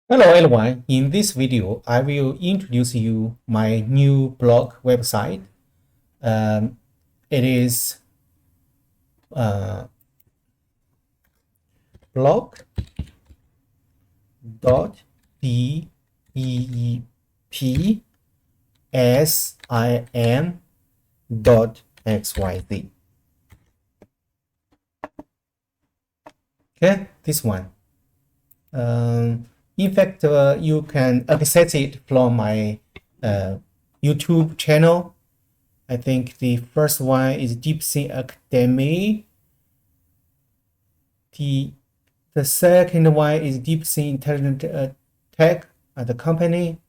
Hello everyone, in this video I will introduce you my new blog website. It is uh, blog.beepsim.xyz. Okay, this one. In fact, you can access it from my YouTube channel. I think the first one is DeepSync Academy. The second one is DeepSync Intelligent Tech, the company.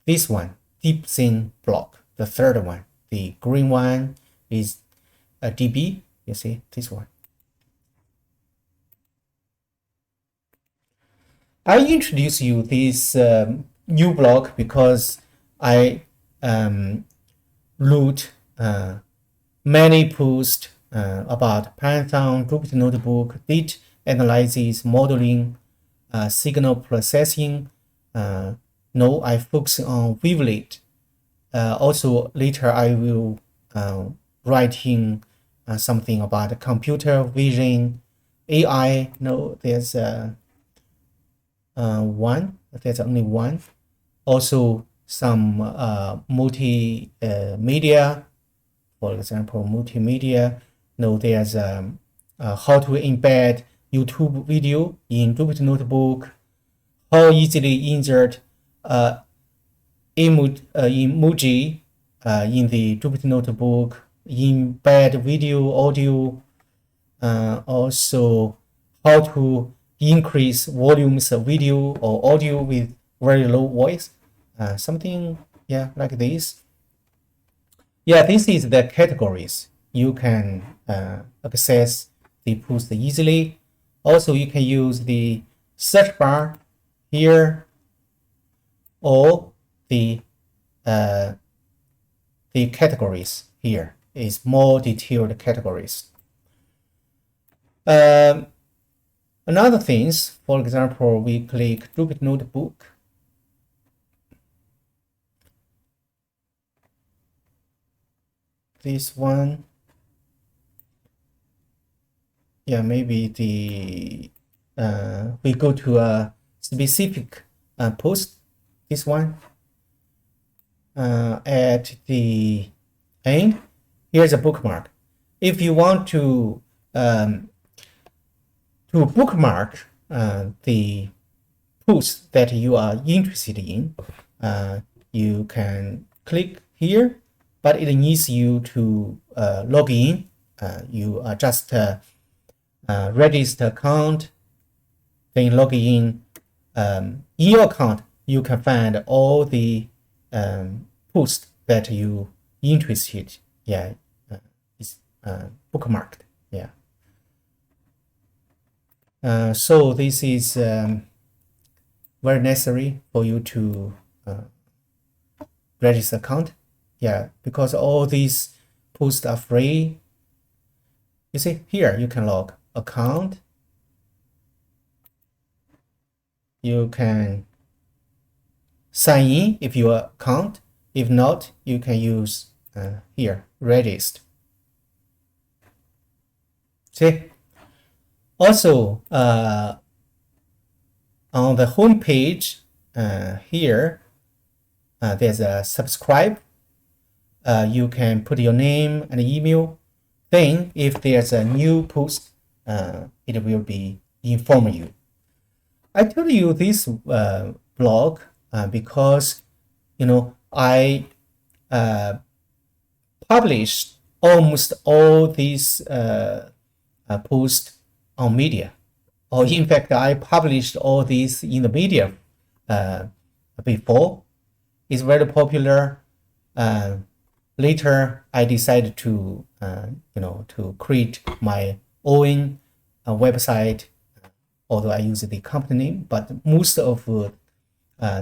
This one, DeepSync Blog. The third one, the green one, is a DB. You see this one. I introduce you this new blog because I wrote many posts about Python, Jupyter Notebook, data analysis, modeling, signal processing. No, I focus on Wavelet. Also, later I will writing something about computer vision, AI. No, there's one. There's only one. Also, some multimedia. For example, multimedia. No, there's how to embed YouTube video in Jupyter Notebook, how easily insert emoji in the Jupyter Notebook, embed video, audio, also how to increase volumes of video or audio with very low voice, something like this. This is the categories. You can access the post easily. Also, you can use the search bar here or the categories here is more detailed categories. Another things, for example, we click Jupyter Notebook. This one, maybe the we go to a specific post. This one at the end, here's a bookmark. If you want to bookmark the post that you are interested in, you can click here, but it needs you to log in. You are just register account, then log in. In your account, you can find all the posts that you interested. It's bookmarked. So this is very necessary for you to register account. Because all these posts are free. You see here, you can log account. You can sign in if your account. If not, you can use here, register. See? Also, on the home page here, there's a subscribe. You can put your name and email. Then, if there's a new post, it will be inform you. I told you this blog because I published almost all these posts on media, or in fact, I published all these in the media before. It's very popular. Later, I decided to to create my own website, although I use the company name, but most of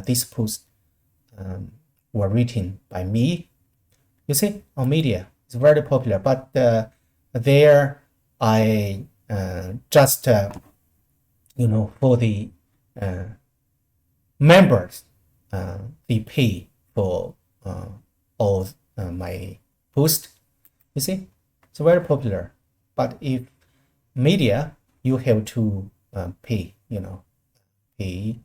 these posts were written by me. You see, on media, it's very popular, but there I just for the members they pay for all my post. You see, it's very popular. But if media, you have to pay, pay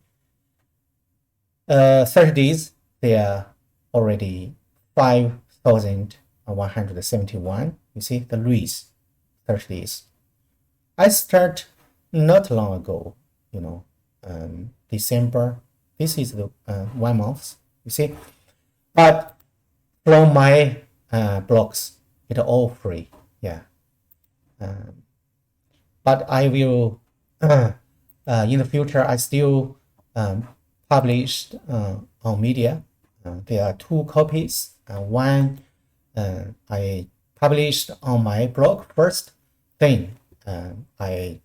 30 days, they are already 5,171. You see the raise, 30 days. I start not long ago, December. This is the 1 month, you see. But from my blogs, it's all free, yeah. But I will, in the future, I still published on media. There are 2 copies. One I published on my blog first, then I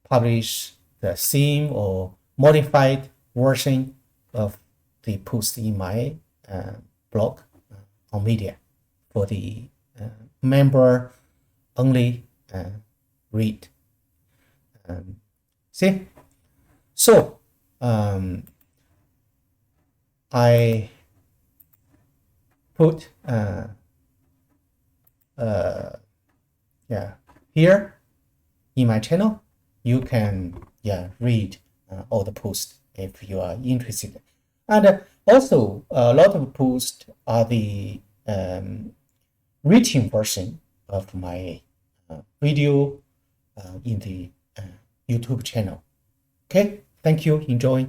publish the same or modified version of the post in my blog on media for the member only read. See, so I put here in my channel, you can read all the posts if you are interested. And also a lot of posts are the written version of my video in the YouTube channel. Okay, thank you. Enjoy.